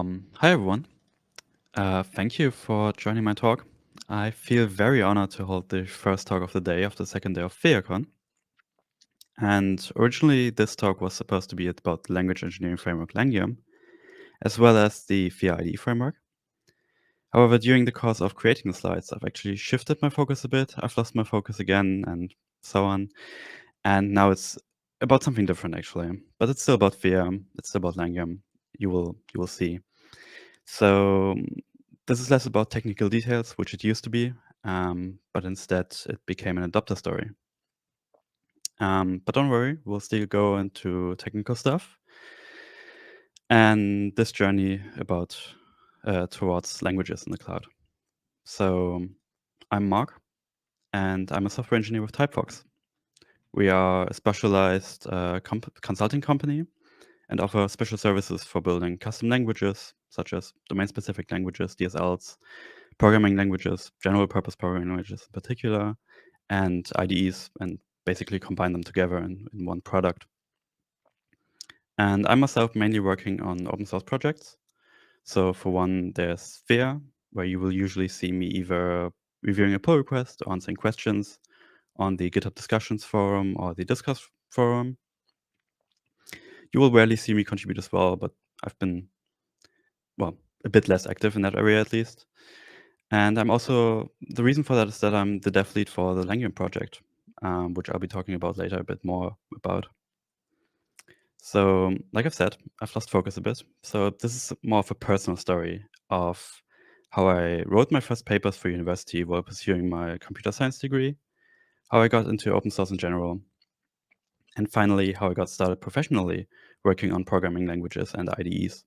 Hi everyone. Thank you for joining my talk. I feel very honored to hold the first talk of the day of the second day of TheiaCon. And originally, this talk was supposed to be about the language engineering framework Langium, as well as the Theia IDE framework. However, during the course of creating the slides, I've actually shifted my focus a bit. I've lost my focus again, and so on. And now it's about something different, actually. But it's still about Theia. It's still about Langium. You will see. So this is less about technical details, which it used to be, but instead it became an adopter story. But don't worry, we'll still go into technical stuff and this journey about towards languages in the cloud. So I'm Mark, and I'm a software engineer with TypeFox. We are a specialized consulting company and offer special services for building custom languages, such as domain-specific languages, DSLs, programming languages, general purpose programming languages in particular, and IDEs, and basically combine them together in one product. And I myself mainly working on open source projects. So for one, there's Theia, where you will usually see me either reviewing a pull request or answering questions on the GitHub discussions forum or the Discuss forum. You will rarely see me contribute as well, but I've been, well, a bit less active in that area at least. And I'm also, the reason for that is that I'm the dev lead for the Langium project, which I'll be talking about later a bit more about. So, like I've said, I've lost focus a bit. So this is more of a personal story of how I wrote my first papers for university while pursuing my computer science degree, how I got into open source in general, and finally, how I got started professionally working on programming languages and IDEs.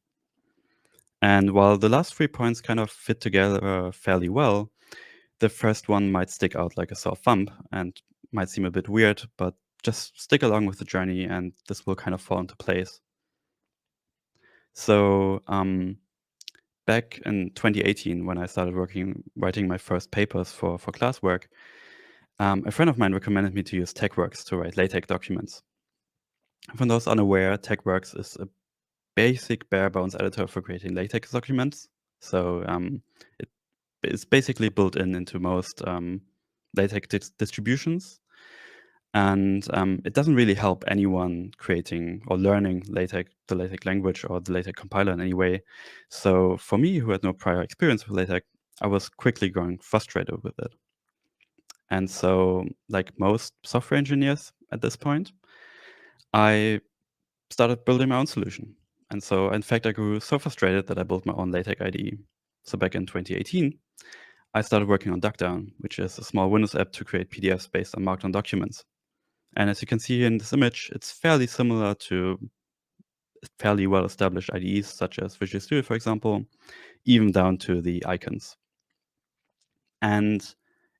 And while the last 3 points kind of fit together fairly well, the first one might stick out like a sore thumb and might seem a bit weird, but just stick along with the journey and this will kind of fall into place. So back in 2018, when I started writing my first papers for classwork, a friend of mine recommended me to use TechWorks to write LaTeX documents. For those unaware, TechWorks is a basic bare bones editor for creating LaTeX documents. So it is basically built into most LaTeX distributions. And it doesn't really help anyone creating or learning LaTeX, the LaTeX language or the LaTeX compiler in any way. So for me, who had no prior experience with LaTeX, I was quickly growing frustrated with it. And so, like most software engineers at this point, I started building my own solution. And so, in fact, I grew so frustrated that I built my own LaTeX IDE. So back in 2018, I started working on Duckdown, which is a small Windows app to create PDFs based on markdown documents. And as you can see in this image, it's fairly similar to fairly well-established IDEs, such as Visual Studio, for example, even down to the icons. And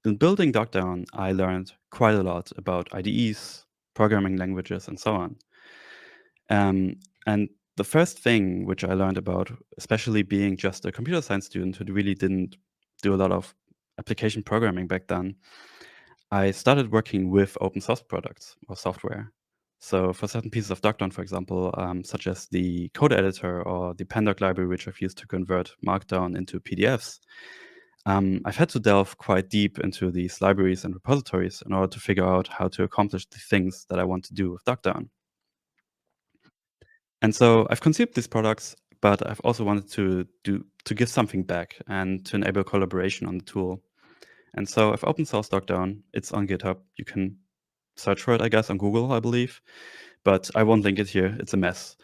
in building Duckdown, I learned quite a lot about IDEs, programming languages, and so on. And the first thing which I learned about, especially being just a computer science student who really didn't do a lot of application programming back then, I started working with open source products or software. So for certain pieces of Duckdown, for example, such as the code editor or the pandoc library, which I've used to convert Markdown into PDFs, I've had to delve quite deep into these libraries and repositories in order to figure out how to accomplish the things that I want to do with Duckdown. And so I've conceived these products, but I've also wanted to give something back and to enable collaboration on the tool. And so I've open sourced Duckdown. It's on GitHub. You can search for it, I guess, on Google, I believe. But I won't link it here. It's a mess.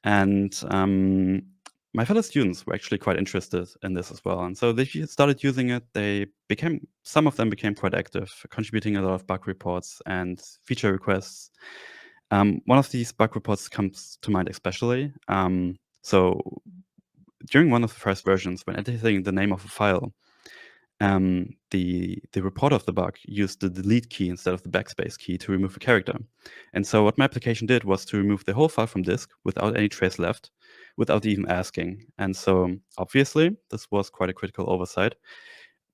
And my fellow students were actually quite interested in this as well. And so they started using it. Some of them became quite active, contributing a lot of bug reports and feature requests. One of these bug reports comes to mind especially. So during one of the first versions, when editing the name of a file, the reporter of the bug used the delete key instead of the backspace key to remove a character. And so what my application did was to remove the whole file from disk without any trace left, without even asking. And so obviously, this was quite a critical oversight.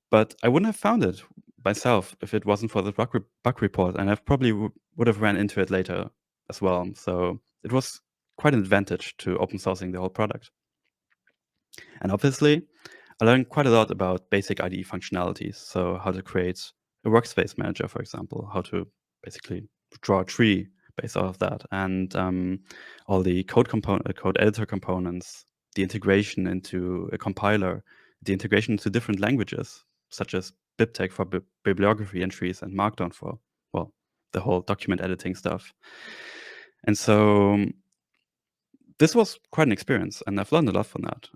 But I wouldn't have found it myself if it wasn't for the bug report, and I probably would have ran into it later as well. So it was quite an advantage to open sourcing the whole product. And obviously, I learned quite a lot about basic IDE functionalities. So how to create a workspace manager, for example, how to basically draw a tree based off of that, and all the code editor components, the integration into a compiler, the integration into different languages, such as BibTeX for bibliography entries and Markdown for, well, the whole document editing stuff. And so this was quite an experience, and I've learned a lot from that.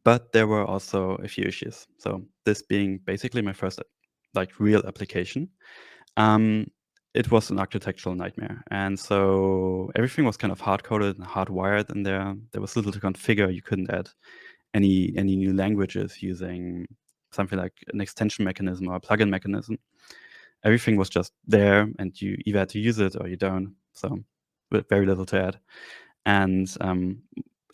But there were also a few issues. So this being basically my first like real application, um, it was an architectural nightmare. And so everything was kind of hard-coded and hardwired in there. There was little to configure. You couldn't add any new languages using something like an extension mechanism or a plugin mechanism. Everything was just there, and you either had to use it or you don't. So with very little to add. And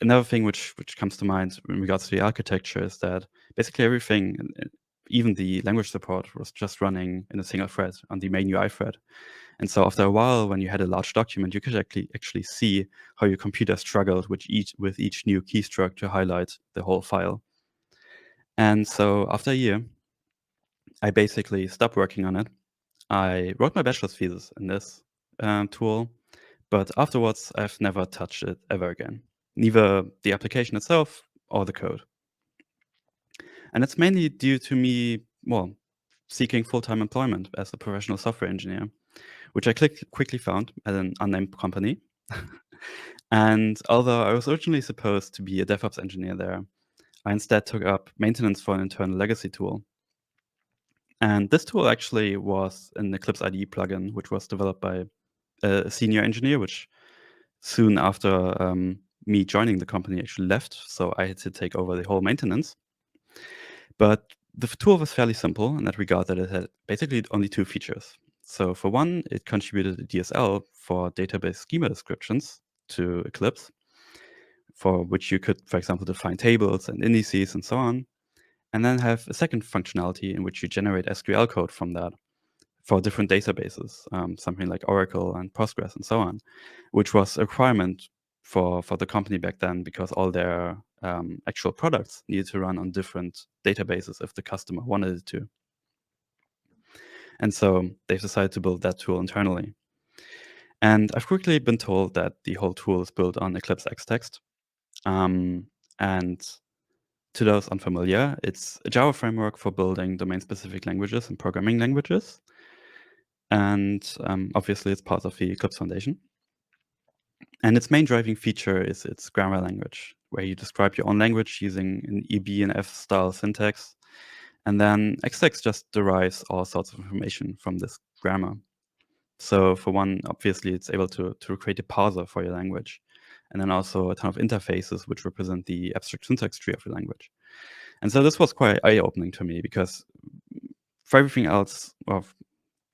another thing which comes to mind in regards to the architecture is that basically everything, even the language support, was just running in a single thread on the main UI thread. And so after a while, when you had a large document, you could actually see how your computer struggled with each new keystroke to highlight the whole file. And so after a year, I basically stopped working on it. I wrote my bachelor's thesis in this tool, but afterwards, I've never touched it ever again, neither the application itself or the code. And it's mainly due to me, well, seeking full-time employment as a professional software engineer, which I quickly found at an unnamed company. And although I was originally supposed to be a DevOps engineer there, I instead took up maintenance for an internal legacy tool. And this tool actually was an Eclipse IDE plugin, which was developed by a senior engineer, which soon after me joining the company actually left. So I had to take over the whole maintenance. But the tool was fairly simple in that regard, that it had basically only two features. So for one, it contributed a DSL for database schema descriptions to Eclipse, for which you could, for example, define tables and indices and so on, and then have a second functionality in which you generate SQL code from that for different databases, something like Oracle and Postgres and so on, which was a requirement for the company back then, because all their actual products needed to run on different databases if the customer wanted it to. And so they've decided to build that tool internally. And I've quickly been told that the whole tool is built on Eclipse Xtext. And to those unfamiliar, it's a Java framework for building domain-specific languages and programming languages. And obviously, it's part of the Eclipse Foundation. And its main driving feature is its grammar language, where you describe your own language using an EB and F style syntax. And then Xtext just derives all sorts of information from this grammar. So for one, obviously, it's able to create a parser for your language, and then also a ton of interfaces which represent the abstract syntax tree of your language. And so this was quite eye-opening to me, because for everything else, or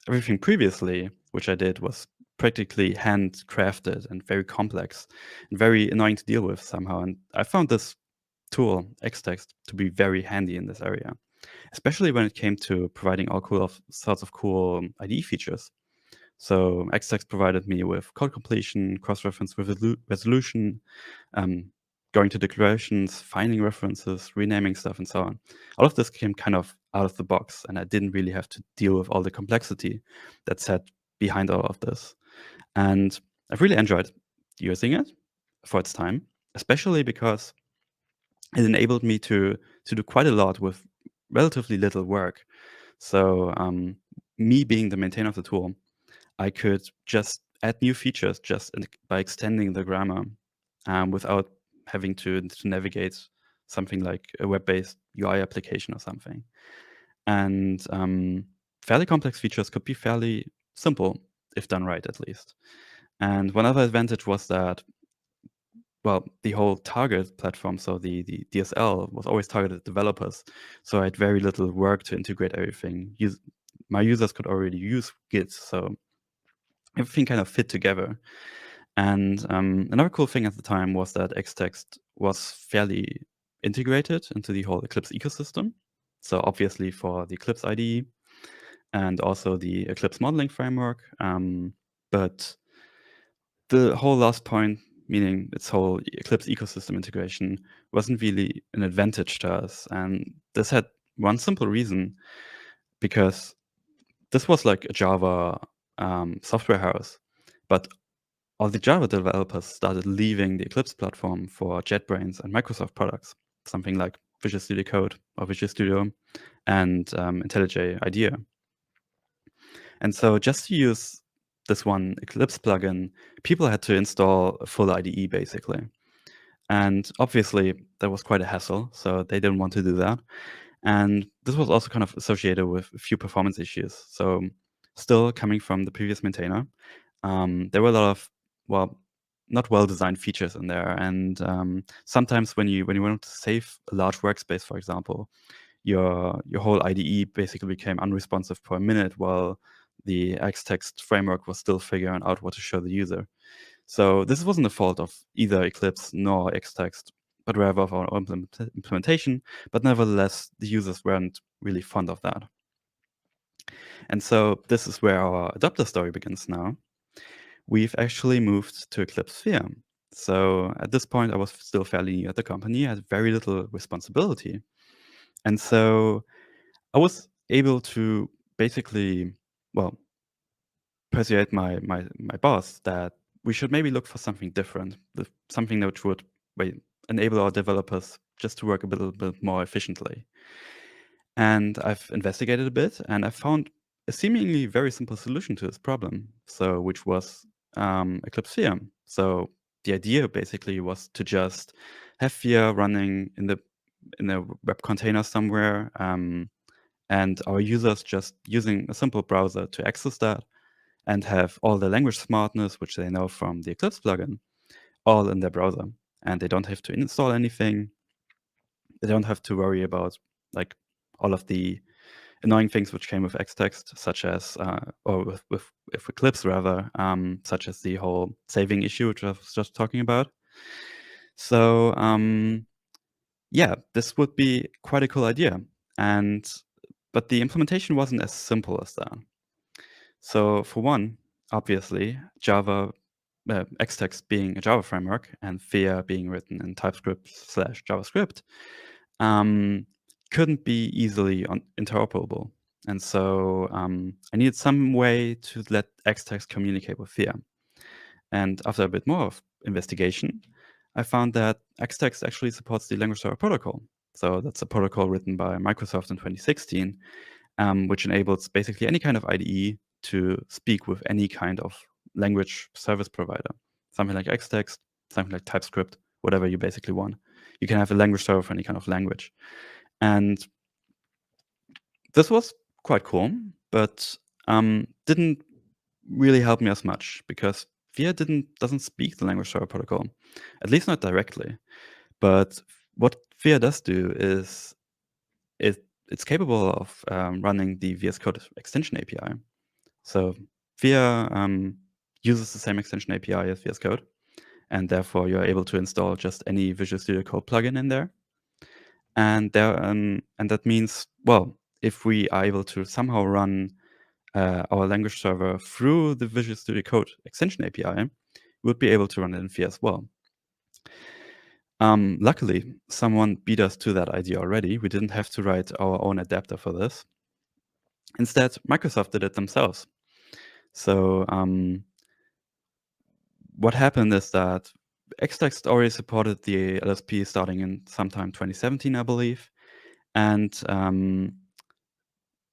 everything previously which I did, was practically handcrafted and very complex and very annoying to deal with somehow. And I found this tool, Xtext, to be very handy in this area, especially when it came to providing all sorts of cool IDE features. So Xtext provided me with code completion, cross-reference resolution, going to declarations, finding references, renaming stuff, and so on. All of this came kind of out of the box, and I didn't really have to deal with all the complexity that sat behind all of this. And I've really enjoyed using it for its time, especially because it enabled me to do quite a lot with relatively little work. So me being the maintainer of the tool, I could just add new features by extending the grammar, without having to navigate something like a web-based UI application or something. And fairly complex features could be fairly simple, if done right, at least. And one other advantage was that, well, the whole target platform, so the DSL, was always targeted at developers. So I had very little work to integrate everything. My users could already use Git, so everything kind of fit together. And another cool thing at the time was that Xtext was fairly integrated into the whole Eclipse ecosystem. So obviously for the Eclipse IDE and also the Eclipse modeling framework. But the whole last point meaning its whole Eclipse ecosystem integration, wasn't really an advantage to us. And this had one simple reason, because this was like a Java software house, but all the Java developers started leaving the Eclipse platform for JetBrains and Microsoft products, something like Visual Studio Code or Visual Studio and IntelliJ IDEA. And so just to use this one Eclipse plugin, people had to install a full IDE basically. And obviously that was quite a hassle, so they didn't want to do that. And this was also kind of associated with a few performance issues. So still coming from the previous maintainer, there were a lot of, well, not well-designed features in there. And sometimes when you wanted to save a large workspace, for example, your whole IDE basically became unresponsive for a minute while the Xtext framework was still figuring out what to show the user. So this wasn't the fault of either Eclipse nor Xtext, but rather of our own implementation. But nevertheless, the users weren't really fond of that. And so this is where our adopter story begins now. We've actually moved to Eclipse Theia. So at this point, I was still fairly new at the company. I had very little responsibility. And so I was able to basically, well, persuade my boss that we should maybe look for something different, something that would enable our developers just to work a little bit more efficiently. And I've investigated a bit, and I found a seemingly very simple solution to this problem, so which was Eclipse Theia. So the idea basically was to just have Theia running in a web container somewhere, and our users just using a simple browser to access that, and have all the language smartness, which they know from the Eclipse plugin, all in their browser. And they don't have to install anything. They don't have to worry about like all of the annoying things which came with Xtext, such as, or with Eclipse rather, such as the whole saving issue, which I was just talking about. So yeah, this would be quite a cool idea. But the implementation wasn't as simple as that. So for one, obviously, Java, Xtext being a Java framework and Theia being written in TypeScript/JavaScript, couldn't be easily interoperable. And so I needed some way to let Xtext communicate with Theia. And after a bit more of investigation, I found that Xtext actually supports the language server protocol. So that's a protocol written by Microsoft in 2016, which enables basically any kind of IDE to speak with any kind of language service provider. Something like Xtext, something like TypeScript, whatever you basically want. You can have a language server for any kind of language. And this was quite cool, but didn't really help me as much, because Theia doesn't speak the language server protocol, at least not directly. But what Theia does do is it's capable of running the VS Code extension API. So Theia uses the same extension API as VS Code, and therefore you're able to install just any Visual Studio Code plugin in there. And that means, well, if we are able to somehow run our language server through the Visual Studio Code extension API, we would be able to run it in Theia as well. Luckily, someone beat us to that idea already. We didn't have to write our own adapter for this. Instead, Microsoft did it themselves. So what happened is that Xtext already supported the LSP starting in sometime 2017, I believe. And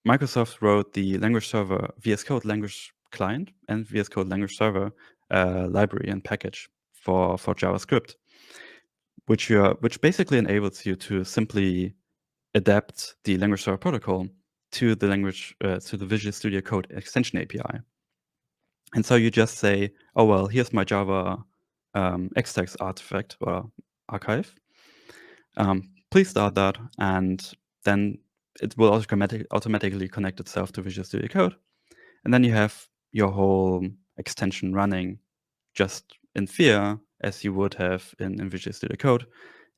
Microsoft wrote the language server VS Code language client and VS Code language server library and package for JavaScript, which basically enables you to simply adapt the language server protocol to the Visual Studio Code extension API. And so you just say, oh, well, here's my Java Xtext artifact or archive. Please start that, and then it will automatically connect itself to Visual Studio Code. And then you have your whole extension running just in Theia, as you would have in Visual Studio Code,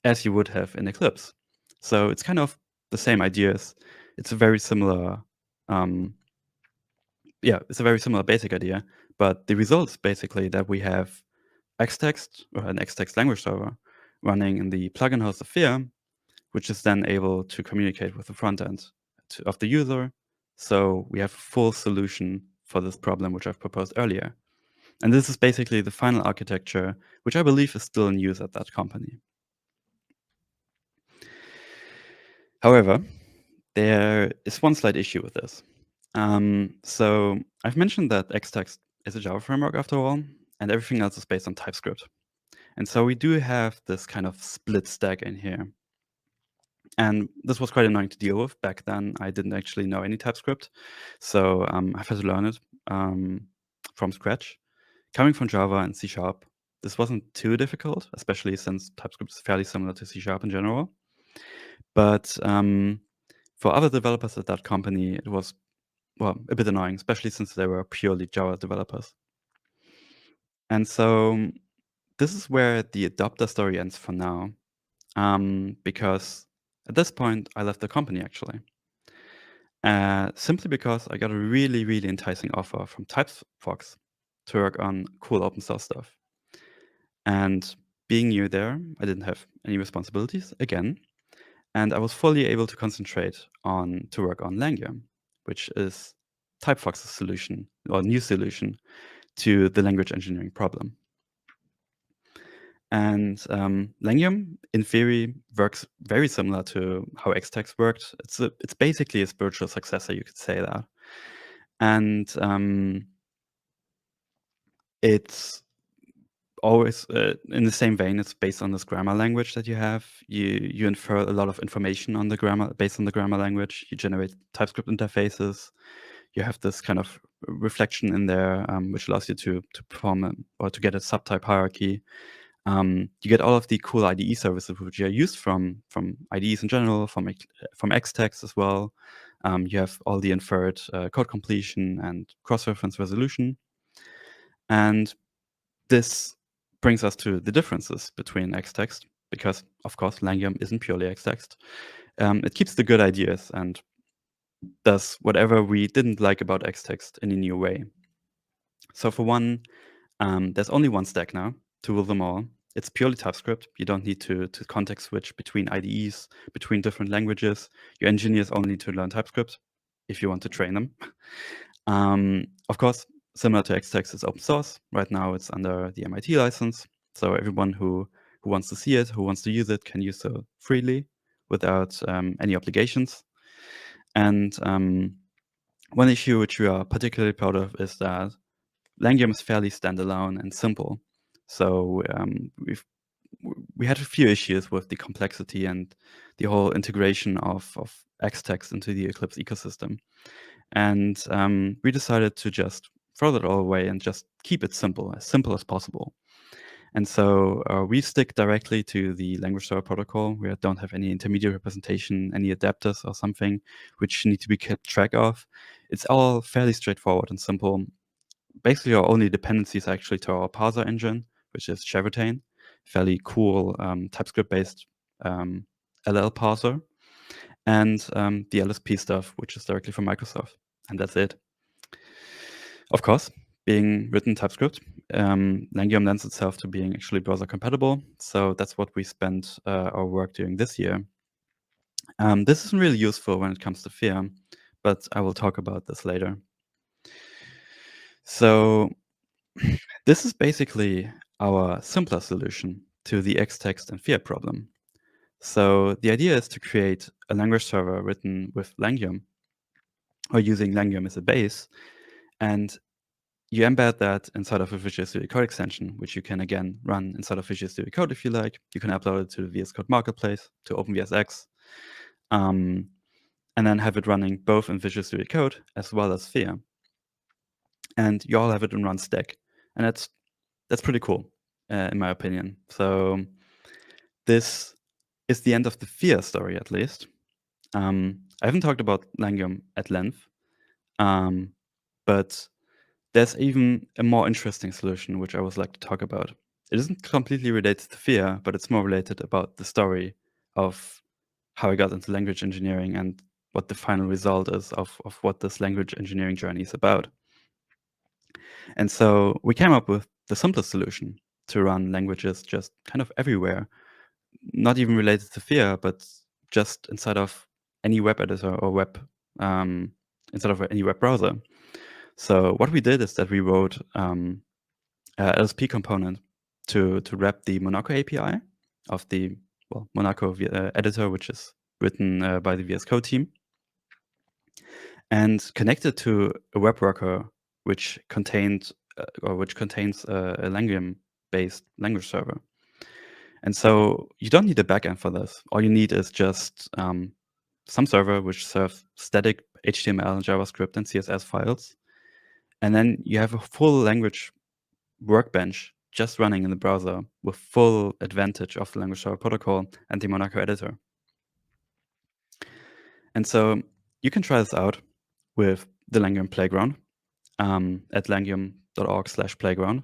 as you would have in Eclipse. So it's kind of the same ideas. It's a very similar, it's a very similar basic idea, but the result is basically that we have Xtext or an Xtext language server running in the plugin host of Theia, which is then able to communicate with the front end of the user. So we have a full solution for this problem, which I've proposed earlier. And this is basically the final architecture, which I believe is still in use at that company. However, there is one slight issue with this. So I've mentioned that Xtext is a Java framework after all, and everything else is based on TypeScript. And so we do have this kind of split stack in here. And this was quite annoying to deal with. Back then, I didn't actually know any TypeScript. So I've had to learn it from scratch. Coming from Java and C#, this wasn't too difficult, especially since TypeScript is fairly similar to C# in general. But for other developers at that company, it was, well, a bit annoying, especially since they were purely Java developers. And so this is where the adopter story ends for now, because at this point, I left the company, actually. Simply because I got a really, really enticing offer from TypeFox to work on cool open source stuff. And being new there, I didn't have any responsibilities again. And I was fully able to concentrate to work on Langium, which is TypeFox's solution or new solution to the language engineering problem. And Langium, in theory, works very similar to how Xtext worked. It's basically a spiritual successor, you could say that. And it's always in the same vein. It's based on this grammar language that you have. You infer a lot of information on the grammar based on the grammar language. You generate TypeScript interfaces. You have this kind of reflection in there, which allows you to perform or to get a subtype hierarchy. You get all of the cool IDE services which are used from IDEs in general, from Xtext as well. You have all the inferred code completion and cross-reference resolution. And this brings us to the differences between Xtext, because, of course, Langium isn't purely Xtext. It keeps the good ideas and does whatever we didn't like about Xtext in a new way. So for one, there's only one stack now to rule them all. It's purely TypeScript. You don't need to context switch between IDEs, between different languages. Your engineers only need to learn TypeScript if you want to train them. Of course, similar to Xtext, it's open source. Right now, it's under the MIT license. So everyone who wants to see it, who wants to use it, can use it freely without any obligations. And one issue which we are particularly proud of is that Langium is fairly standalone and simple. So we had a few issues with the complexity and the whole integration of Xtext into the Eclipse ecosystem. And we decided to just throw that all away and just keep it simple as possible. And so we stick directly to the language server protocol. We don't have any intermediate representation, any adapters or something which need to be kept track of. It's all fairly straightforward and simple. Basically, our only dependencies are actually to our parser engine, which is Chevrotain, fairly cool TypeScript-based LL parser, and the LSP stuff, which is directly from Microsoft. And that's it. Of course, being written TypeScript, Langium lends itself to being actually browser compatible. So that's what we spent our work doing this year. This isn't really useful when it comes to Theia, but I will talk about this later. So this is basically our simpler solution to the Xtext and Theia problem. So the idea is to create a language server written with Langium, or using Langium as a base, and you embed that inside of a Visual Studio Code extension, which you can again run inside of Visual Studio Code if you like. You can upload it to the VS Code Marketplace, to OpenVSX, and then have it running both in Visual Studio Code as well as Theia. And you all have it in one stack. And that's pretty cool, in my opinion. So this is the end of the Theia story, at least. I haven't talked about Langium at length, but there's even a more interesting solution which I would like to talk about. It isn't completely related to Theia, but it's more related about the story of how I got into language engineering and what the final result is of what this language engineering journey is about. And so we came up with the simplest solution, to run languages just kind of everywhere, not even related to Thea, but just inside of any web editor or um, inside of any web browser. So what we did is that we wrote LSP component to wrap the Monaco API of the Monaco editor, which is written by the VS Code team, and connected to a web worker which contains a Langium-based language server. And so you don't need a backend for this. All you need is just some server which serves static HTML, JavaScript, and CSS files. And then you have a full language workbench just running in the browser with full advantage of the language server protocol and the Monaco editor. And so you can try this out with the Langium Playground at langium.org/playground.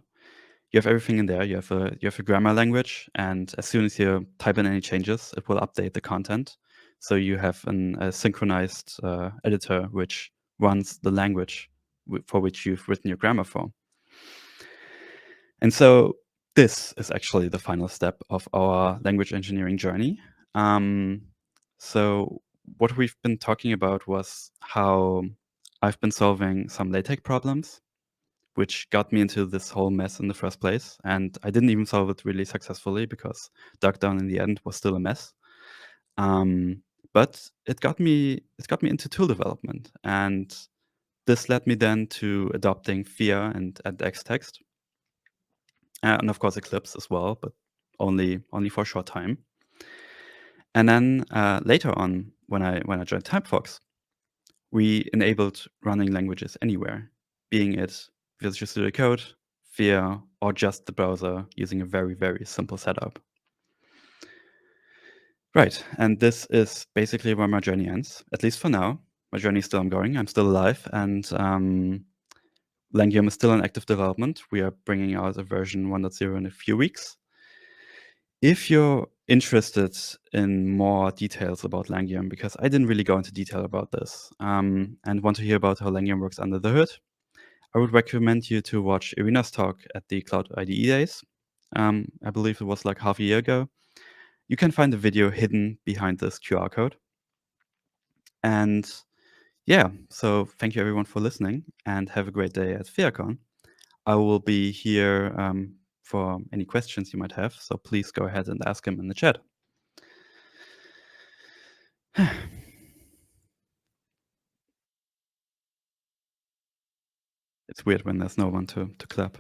You have everything in there. You have a grammar language, and as soon as you type in any changes, it will update the content. So you have a synchronized editor which runs the language for which you've written your grammar for. And so this is actually the final step of our language engineering journey. So what we've been talking about was how I've been solving some LaTeX problems, which got me into this whole mess in the first place. And I didn't even solve it really successfully because Duckdown in the end was still a mess. But it got me into tool development, and this led me then to adopting Theia and Xtext, and of course Eclipse as well, but only for a short time. And then later on, when I joined TypeFox, we enabled running languages anywhere, being it Visual Studio Code, Theia, or just the browser using a very, very simple setup. Right, and this is basically where my journey ends, at least for now. My journey is still ongoing. I'm still alive, and Langium is still in active development. We are bringing out a version 1.0 in a few weeks. If you're interested in more details about Langium, because I didn't really go into detail about this, and want to hear about how Langium works under the hood, I would recommend you to watch Irina's talk at the Cloud IDE Days. I believe it was like half a year ago. You can find the video hidden behind this QR code. And yeah, so thank you everyone for listening, and have a great day at TheiaCon. I will be here for any questions you might have, so please go ahead and ask them in the chat. It's weird when there's no one to clap.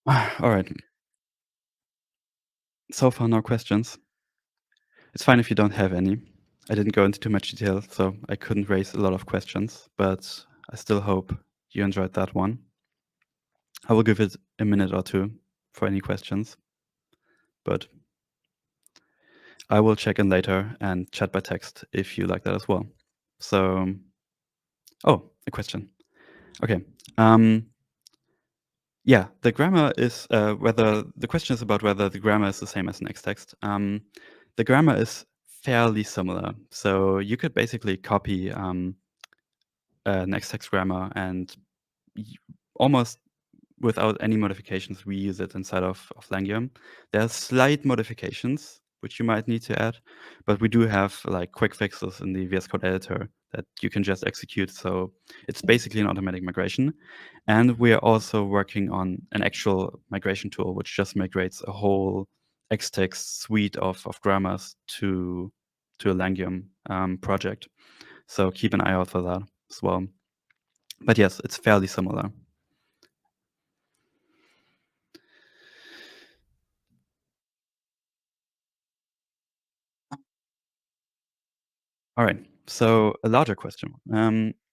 All right. So far, no questions. It's fine if you don't have any. I didn't go into too much detail, so I couldn't raise a lot of questions, but I still hope you enjoyed that one. I will give it a minute or two for any questions, but I will check in later and chat by text if you like that as well. So, oh, a question. Okay. Yeah, the grammar is the question is about whether the grammar is the same as an Xtext. The grammar is fairly similar. So you could basically copy an Xtext grammar and almost without any modifications, we use it inside of Langium. There are slight modifications which you might need to add, but we do have like quick fixes in the VS Code editor that you can just execute. So it's basically an automatic migration. And we are also working on an actual migration tool, which just migrates a whole Xtext suite of grammars to a Langium project. So keep an eye out for that as well. But yes, it's fairly similar. All right. So a larger question.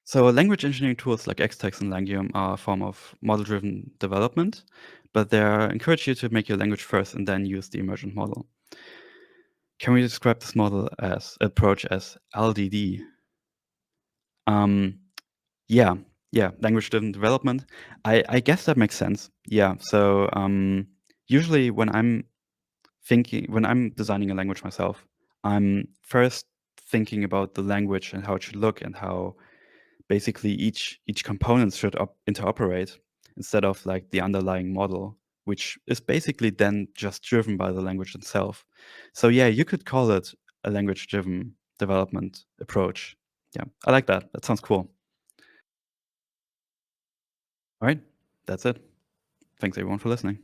So language engineering tools like Xtext and Langium are a form of model-driven development, but they encourage you to make your language first and then use the emergent model. Can we describe this model approach as LDD? Yeah, language-driven development. I guess that makes sense. Yeah. So usually when I'm designing a language myself, I'm first thinking about the language and how it should look and how basically each component should interoperate. instead of like the underlying model, which is basically then just driven by the language itself. So yeah, you could call it a language-driven development approach. Yeah, I like that. That sounds cool. All right, that's it. Thanks everyone for listening.